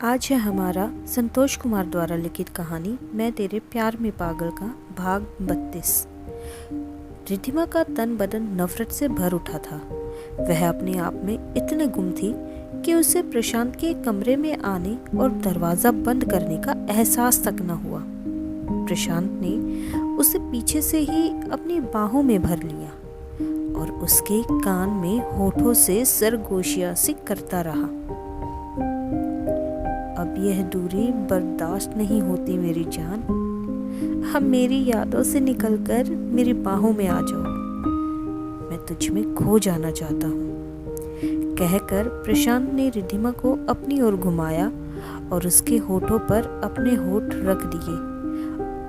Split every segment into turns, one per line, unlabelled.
आज है हमारा संतोष कुमार द्वारा लिखित कहानी मैं तेरे प्यार में पागल का भाग 32। रिद्धिमा का तन बदन नफरत से भर उठा था। वह अपने आप में इतने गुम थी कि उसे प्रशांत के कमरे में आने और दरवाज़ा बंद करने का एहसास तक न हुआ। प्रशांत ने उसे पीछे से ही अपनी बाहों में भर लिया और उसके कान में होठों से सरगोशियासी करता रहा। अब यह दूरी बर्दाश्त नहीं होती मेरी जान, अब मेरी यादों से निकलकर मेरी बाहों में आ जाओ, मैं तुझ में खो जाना चाहता हूँ। कहकर प्रशांत ने रिद्धिमा को अपनी ओर घुमाया और उसके होठों पर अपने होठ रख दिए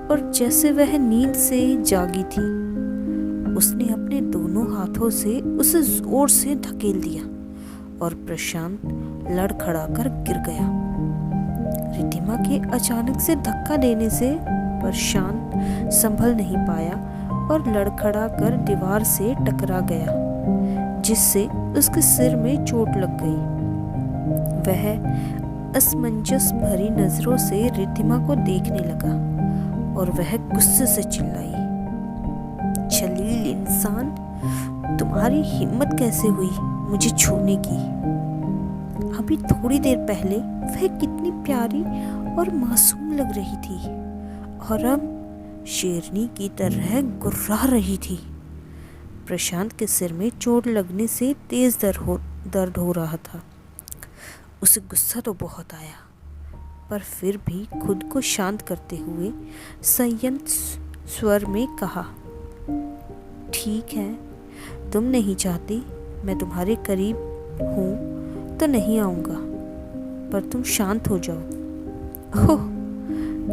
और जैसे वह नींद से जागी थी उसने अपने दोनों हाथों से उसे जोर से धकेल दिया और प्रशांत लड़खड़ाकर गिर गया। रिद्धिमा के अचानक से धक्का देने से प्रशांत संभल नहीं पाया और लड़खड़ा कर दीवार से टकरा गया, जिससे उसके सिर में चोट लग गई। वह असमंजस भरी नजरों से रिद्धिमा को देखने लगा और वह गुस्से से चिल्लाई, जलील इंसान, तुम्हारी हिम्मत कैसे हुई मुझे छूने की? अभी थोड़ी देर पहले वह कितनी प्यारी और मासूम लग रही थी और अब शेरनी की तरह गुर्रा रही थी। प्रशांत के सिर में चोट लगने से तेज दर्द हो रहा था। उसे गुस्सा तो बहुत आया, पर फिर भी खुद को शांत करते हुए संयम स्वर में कहा, ठीक है, तुम नहीं चाहती मैं तुम्हारे करीब हूँ तो नहीं आऊँगा, पर तुम शांत हो जाओ। ओह,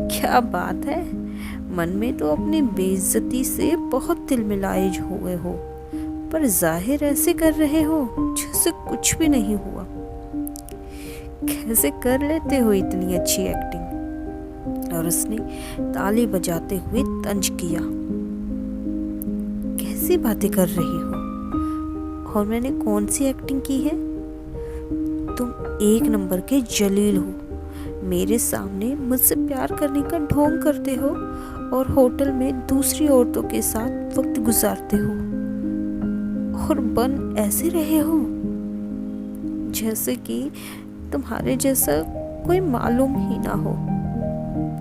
क्या बात है, मन में तो अपनी बेइज्जती से बहुत तिलमिलाए हुए हो, पर जाहिर ऐसे कर रहे हो जैसे कुछ भी नहीं हुआ। कैसे कर लेते हो इतनी अच्छी एक्टिंग? और उसने ताली बजाते हुए तंज किया, कैसी बातें कर रही हो? और मैंने कौन सी एक्टिंग की है? तुम एक नंबर के जलील हो। मेरे सामने मुझसे प्यार करने का ढोंग करते हो और होटल में दूसरी औरतों के साथ वक्त गुजारते हो और बन ऐसे रहे हो जैसे कि तुम्हारे जैसा कोई मालूम ही ना हो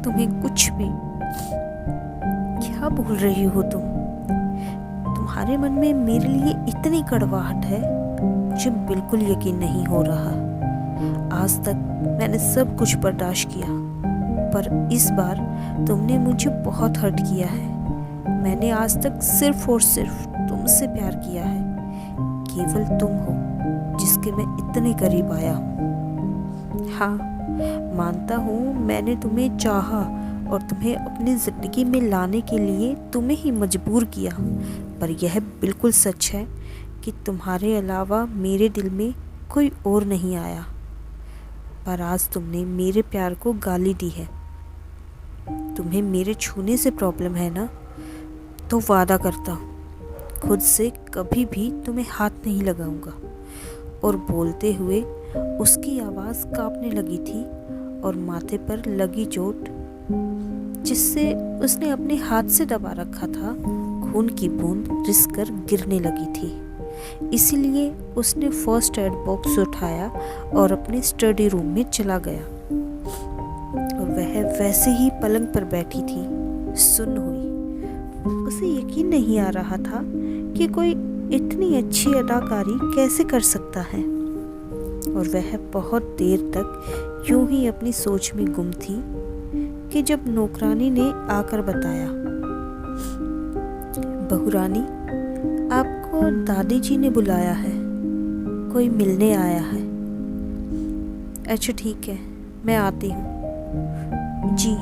तुम्हें कुछ भी। क्या बोल रही हो तुम? तुम्हारे मन में मेरे लिए इतनी कड़वाहट है, मुझे बिल्कुल यकीन नहीं हो रहा। आज तक मैंने सब कुछ बर्दाश्त किया, पर इस बार तुमने मुझे बहुत हर्ट किया है। मैंने आज तक सिर्फ और सिर्फ तुमसे प्यार किया है। केवल तुम हो जिसके मैं इतने करीब आया हूँ। हाँ, मानता हूँ मैंने तुम्हें चाहा और तुम्हें अपनी जिंदगी में लाने के लिए तुम्हें ही मजबूर किया, पर यह बिल्कुल सच है कि तुम्हारे अलावा मेरे दिल में कोई और नहीं आया। पर आज तुमने मेरे प्यार को गाली दी है। तुम्हें मेरे छूने से प्रॉब्लम है ना? तो वादा करता हूँ खुद से कभी भी तुम्हें हाथ नहीं लगाऊंगा। और बोलते हुए उसकी आवाज़ कांपने लगी थी और माथे पर लगी चोट, जिससे उसने अपने हाथ से दबा रखा था, खून की बूंद रिस कर गिरने लगी थी। इसीलिए उसने फर्स्ट एड बॉक्स उठाया और अपने स्टडी रूम में चला गया और वह वैसे ही पलंग पर बैठी थी, सुन्न हुई। उसे यकीन नहीं आ रहा था कि कोई इतनी अच्छी अदाकारी कैसे कर सकता है, और वह बहुत देर तक यूं ही अपनी सोच में गुम थी कि जब नौकरानी ने आकर बताया, बहुरानी, आपको दादी जी ने बुलाया है, कोई मिलने आया है। अच्छा ठीक है, मैं आती हूँ जी।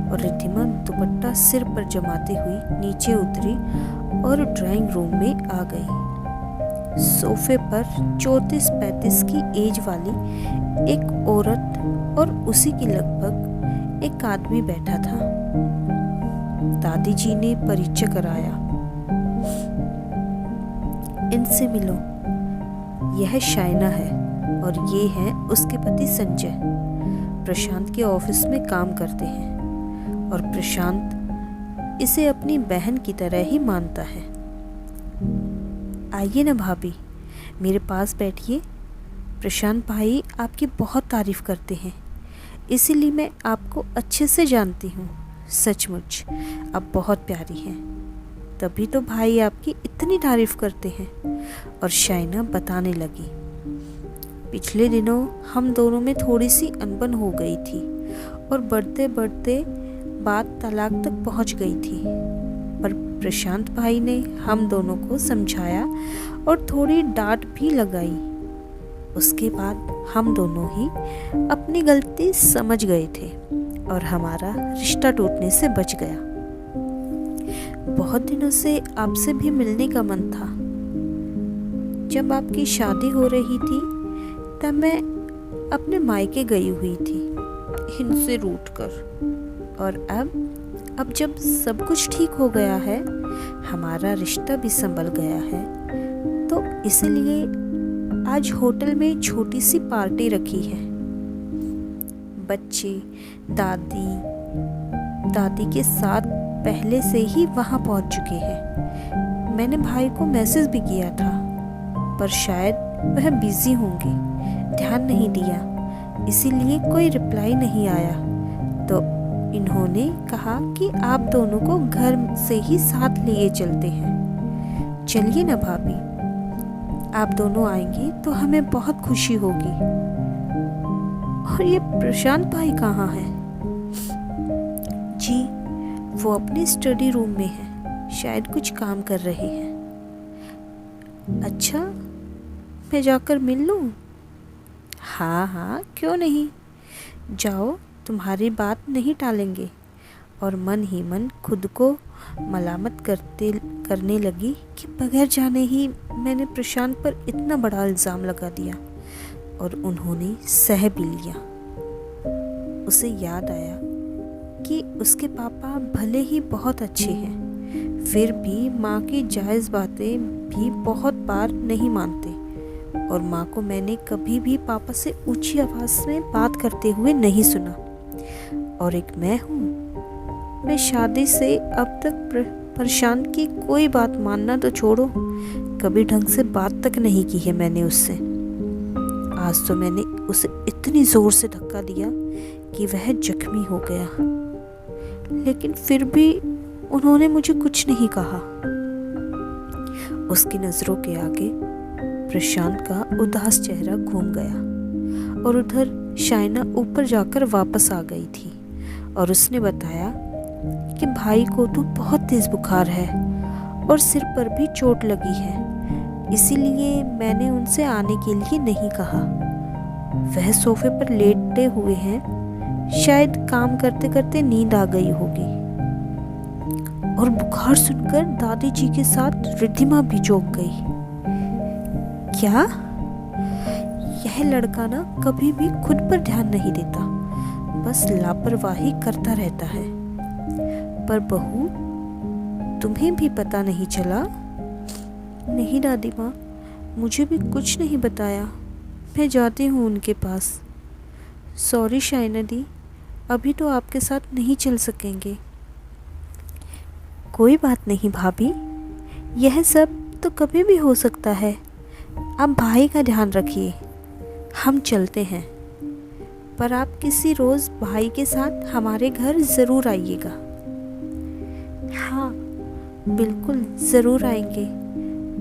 और रिद्धिमा दुपट्टा सिर पर जमाते हुई नीचे उतरी और ड्राइंग रूम में आ गई। सोफे पर 34-35 की एज वाली एक औरत और उसी की लगभग एक आदमी बैठा था। दादी जी ने परिचय कराया, इनसे मिलो, यह शाइना है और ये है उसके पति संजय। प्रशांत के ऑफिस में काम करते हैं और प्रशांत इसे अपनी बहन की तरह ही मानता है। आइए ना भाभी, मेरे पास बैठिए। प्रशांत भाई आपकी बहुत तारीफ़ करते हैं, इसीलिए मैं आपको अच्छे से जानती हूँ। सचमुच आप बहुत प्यारी हैं, तभी तो भाई आपकी इतनी तारीफ़ करते हैं। और शाइना बताने लगी, पिछले दिनों हम दोनों में थोड़ी सी अनबन हो गई थी और बढ़ते बढ़ते बात तलाक तक पहुंच गई थी, पर प्रशांत भाई ने हम दोनों को समझाया और थोड़ी डांट भी लगाई। उसके बाद हम दोनों ही अपनी गलती समझ गए थे और हमारा रिश्ता टूटने से बच गया। बहुत दिनों से आपसे भी मिलने का मन था। जब आपकी शादी हो रही थी तब मैं अपने मायके गई हुई थी इनसे रूठकर, और अब जब सब कुछ ठीक हो गया है, हमारा रिश्ता भी संभल गया है, तो इसलिए आज होटल में छोटी सी पार्टी रखी है। बच्चे दादी के साथ पहले से ही वहाँ पहुँच चुके हैं। मैंने भाई को मैसेज भी किया था, पर शायद वह बिजी होंगे, ध्यान नहीं दिया, इसीलिए कोई रिप्लाई नहीं आया। तो इन्होंने कहा कि आप दोनों को घर से ही साथ लिए चलते हैं। चलिए ना भाभी, आप दोनों आएंगे तो हमें बहुत खुशी होगी। और ये प्रशांत भाई कहाँ है? जी, वो अपने स्टडी रूम में है, शायद कुछ काम कर रहे हैं। अच्छा, मैं जाकर मिल लूँ? हाँ, क्यों नहीं, जाओ, तुम्हारी बात नहीं टालेंगे। और मन ही मन खुद को मलामत करने लगी कि बगैर जाने ही मैंने प्रशांत पर इतना बड़ा इल्ज़ाम लगा दिया, और उन्होंने सह भी लिया। उसे याद आया कि उसके पापा भले ही बहुत अच्छे हैं, फिर भी माँ की जायज़ बातें भी बहुत बार नहीं मानते, और माँ को मैंने कभी भी पापा से ऊंची आवाज़ में बात करते हुए नहीं सुना। और एक मैं हूँ, मैं शादी से अब तक प्रशांत की कोई बात मानना तो छोड़ो, कभी ढंग से बात तक नहीं की है मैंने उससे। आज तो मैंने उसे इतनी ज़ोर से धक्का दिया कि वह जख्मी हो गया, लेकिन फिर भी उन्होंने मुझे कुछ नहीं कहा। उसकी नज़रों के आगे प्रशांत का उदास चेहरा घूम गया, और उधर शाइना ऊपर जाकर वापस आ गई थी, और उसने बताया कि भाई को तो बहुत तेज़ बुखार है और सिर पर भी चोट लगी है, इसीलिए मैंने उनसे आने के लिए नहीं कहा। वह सोफे पर लेटे हुए हैं, शायद काम करते करते नींद आ गई होगी। और बुखार सुनकर दादी जी के साथ रिद्धिमा भी चौंक गई। क्या? यह लड़का ना कभी भी खुद पर ध्यान नहीं देता, बस लापरवाही करता रहता है। पर बहू, तुम्हें भी पता नहीं चला? नहीं दादी माँ, मुझे भी कुछ नहीं बताया, मैं जाती हूँ उनके पास। सॉरी शाइना दी, अभी तो आपके साथ नहीं चल सकेंगे। कोई बात नहीं भाभी, यह सब तो कभी भी हो सकता है। आप भाई का ध्यान रखिए, हम चलते हैं, पर आप किसी रोज़ भाई के साथ हमारे घर ज़रूर आइएगा। हाँ, बिल्कुल ज़रूर आएंगे।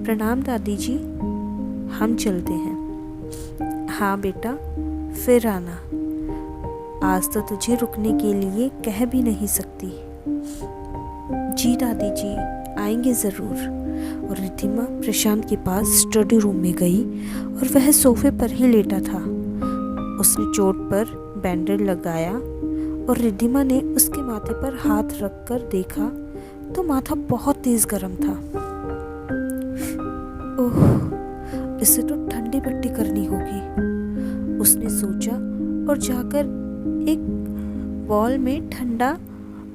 प्रणाम दादी जी, हम चलते हैं। हाँ बेटा, फिर आना। आज तो तुझे रुकने के लिए कह भी नहीं सकती। जी दादी जी, आएंगे ज़रूर। और रिद्धिमा प्रशांत के पास स्टडी रूम में गई, और वह सोफे पर ही लेटा था। उसने चोट पर बैंडेज लगाया, और रिद्धिमा ने उसके माथे पर हाथ रखकर देखा तो माथा बहुत तेज गर्म था। ओह, इसे तो ठंडी पट्टी करनी होगी, उसने सोचा, और जाकर एक बॉल में ठंडा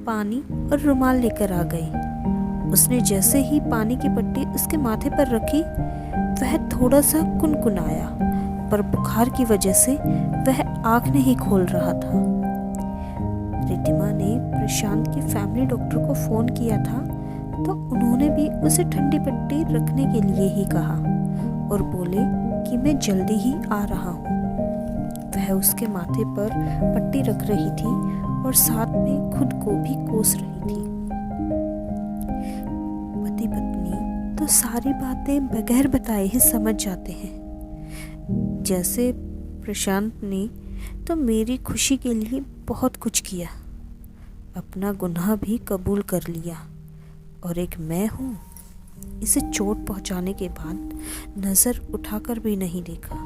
पानी और रुमाल लेकर आ गई। उसने जैसे ही पानी की पट्टी उसके माथे पर रखी, वह थोड़ा सा कुनकुनाया पर बुखार की वजह से वह आँख नहीं खोल रहा था। रिद्धिमा ने प्रशांत के फैमिली डॉक्टर को फ़ोन किया था तो उन्होंने भी उसे ठंडी पट्टी रखने के लिए ही कहा और बोले कि मैं जल्दी ही आ रहा हूँ। वह उसके माथे पर पट्टी रख रही थी और साथ में खुद को भी कोस रही थी। पति पत्नी तो सारी बातें बगैर बताए ही समझ जाते हैं। जैसे प्रशांत ने तो मेरी खुशी के लिए बहुत कुछ किया, अपना गुनाह भी कबूल कर लिया, और एक मैं हूँ, इसे चोट पहुँचाने के बाद नज़र उठाकर भी नहीं देखा।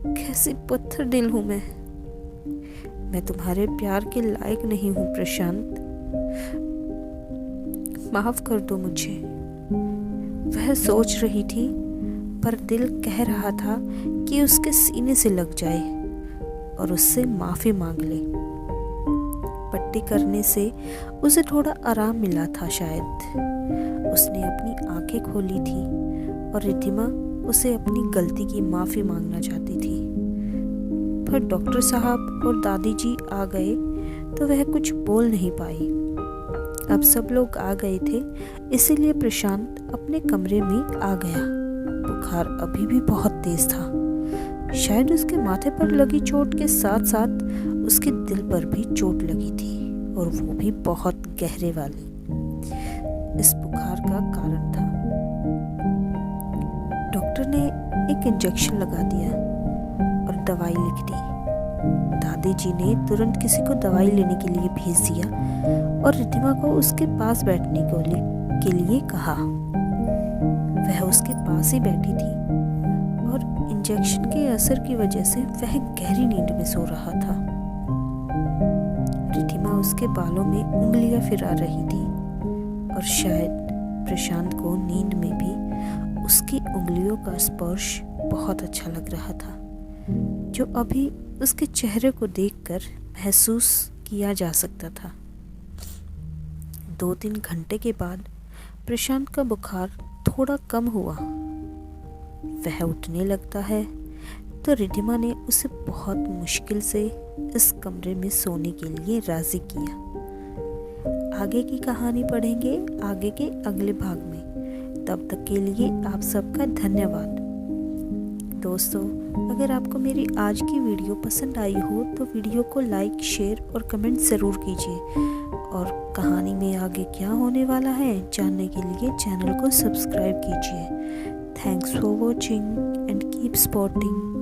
कैसी पत्थर दिल हूँ मैं तुम्हारे प्यार के लायक नहीं हूँ प्रशांत, माफ कर दो मुझे। वह सोच रही थी पर दिल कह रहा था कि उसके सीने से लग जाए और उससे माफ़ी मांग ले। पट्टी करने से उसे थोड़ा आराम मिला था शायद। उसने अपनी आंखें खोली थी और रिद्धिमा उसे अपनी गलती की माफ़ी मांगना चाहती थी, पर डॉक्टर साहब और दादी जी आ गए तो वह कुछ बोल नहीं पाई। अब सब लोग आ गए थे, इसीलिए प्रशांत अपने कमरे में आ गया। बुखार अभी भी बहुत तेज था। शायद उसके माथे पर लगी चोट के साथ साथ उसके दिल पर भी चोट लगी थी, और वो भी बहुत गहरे वाली। इस बुखार का कारण था। डॉक्टर ने एक इंजेक्शन लगा दिया और दवाई लिख दी। दादी जी ने तुरंत किसी को दवाई लेने के लिए भेज दिया और रिद्धिमा को उसके पास बैठने के लिए कहा। वह उसके पास ही बैठी थी और इंजेक्शन के असर की वजह से वह गहरी नींद में सो रहा था। रिद्धिमा उसके बालों में उंगलियां फिरा रही थी और शायद प्रशांत को नींद में भी उसकी उंगलियों का स्पर्श बहुत अच्छा लग रहा था, जो अभी उसके चेहरे को देखकर महसूस किया जा सकता था। 2-3 घंटे के बाद प्रशांत का बुखार थोड़ा कम हुआ। वह उठने लगता है तो रिद्धिमा ने उसे बहुत मुश्किल से इस कमरे में सोने के लिए राजी किया। आगे की कहानी पढ़ेंगे आगे के अगले भाग में। तब तक के लिए आप सबका धन्यवाद। दोस्तों, अगर आपको मेरी आज की वीडियो पसंद आई हो तो वीडियो को लाइक, शेयर और कमेंट ज़रूर कीजिए, और कहानी में आगे क्या होने वाला है जानने के लिए चैनल को सब्सक्राइब कीजिए। Thanks for watching and keep supporting.